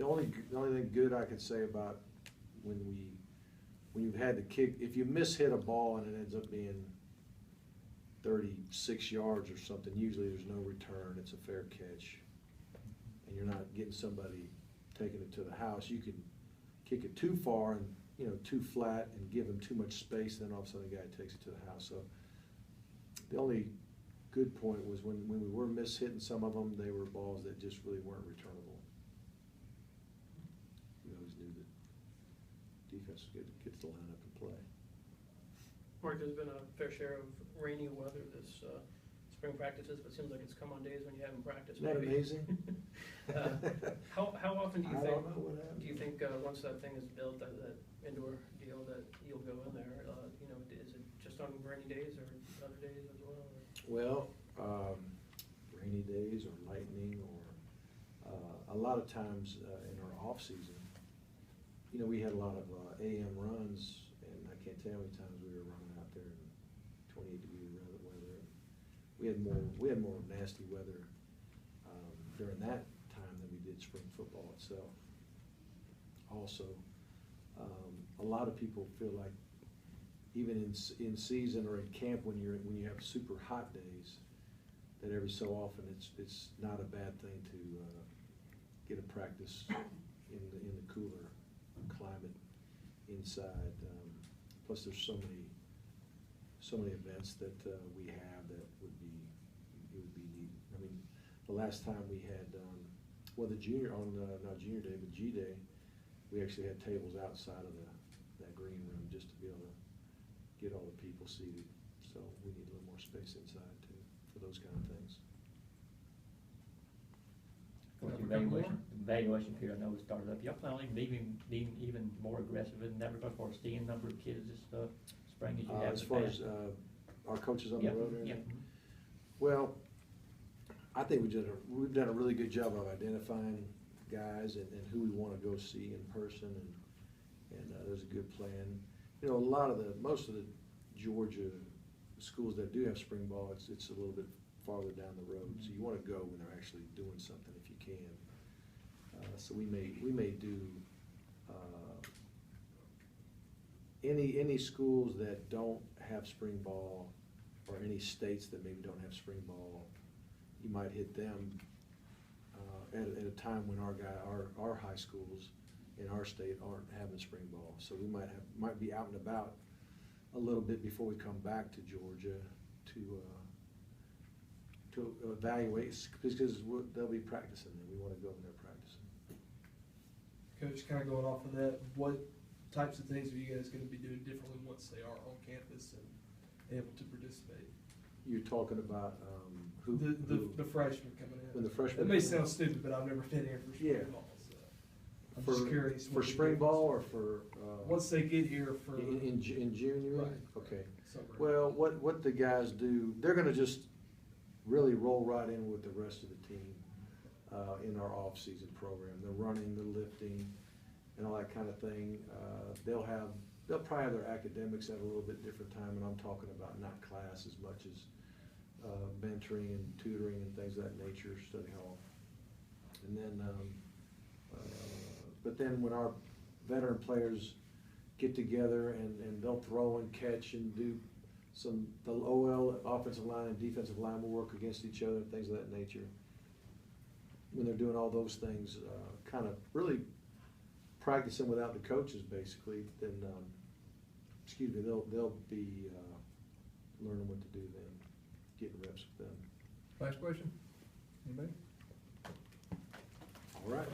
The only thing good I could say about when you've had to kick, if you hit a ball and it ends up being 36 yards or something, usually there's no return, it's a fair catch. And you're not getting somebody taking it to the house. You can kick it too far and, too flat and give them too much space, then all of a sudden the guy takes it to the house. So the only good point was when we were hitting some of them, they were balls that just really weren't returnable. We always knew that defense was good to get to the line up and play. Mark, there's been a fair share of rainy weather this spring practices, but it seems like it's come on days when you haven't practiced. Isn't that amazing? How often do you I think? don't know what happened. Do you think once that thing is built, that indoor deal, that you'll go in there? Is it just on rainy days or other days as well? Or? Well, rainy days or lightning or a lot of times in our off season, we had a lot of AM runs, and I can't tell you how many times we were running out there in 28-degree weather. We had more nasty weather during that time than we did spring football itself. Also, a lot of people feel like even in season or in camp when you have super hot days, that every so often it's not a bad thing to get a practice in the cooler climate inside. Plus, there's so many events that we have that it would be neat. I mean, the last time we had the junior on not junior day but G day, we actually had tables outside of that green room just to be able to get all the people seated. So we need a little more space inside too for those kind of things. Evaluation period, I know it started up. Y'all plan on being even more aggressive in that regard for seeing number of kids this spring as you have As in the far past? as our coaches on Yep, the road, yep. Well, I think we've done a really good job of identifying guys and who we want to go see in person, and there's a good plan. Most of the Georgia schools that do have spring ball, it's a little bit farther down the road, so you want to go when they're actually doing something if you can. So we may do any schools that don't have spring ball, or any states that maybe don't have spring ball. You might hit them at a time when our high schools in our state aren't having spring ball. So we might be out and about a little bit before we come back to Georgia to evaluate, because they'll be practicing and we want to go in there practicing. Coach, kind of going off of that, what types of things are you guys going to be doing differently once they are on campus and able to participate? You're talking about the freshmen coming in. When the freshmen It may come in. sound stupid, but I've never been here for spring ball. So I'm just curious. For spring ball or for once they get here for in June, you mean? Right. Okay. Summer. Well, what the guys do, they're going to just really roll right in with the rest of the team in our off-season program. The running, the lifting, and all that kind of thing. They'll probably have their academics at a little bit different time, and I'm talking about not class as much as mentoring and tutoring and things of that nature, study hall. And then, but then when our veteran players get together and they'll throw and catch and do the OL, offensive line and defensive line will work against each other, things of that nature. When they're doing all those things, kind of really practicing without the coaches, basically, then, they'll be learning what to do then, getting reps with them. Last question? Anybody? All right.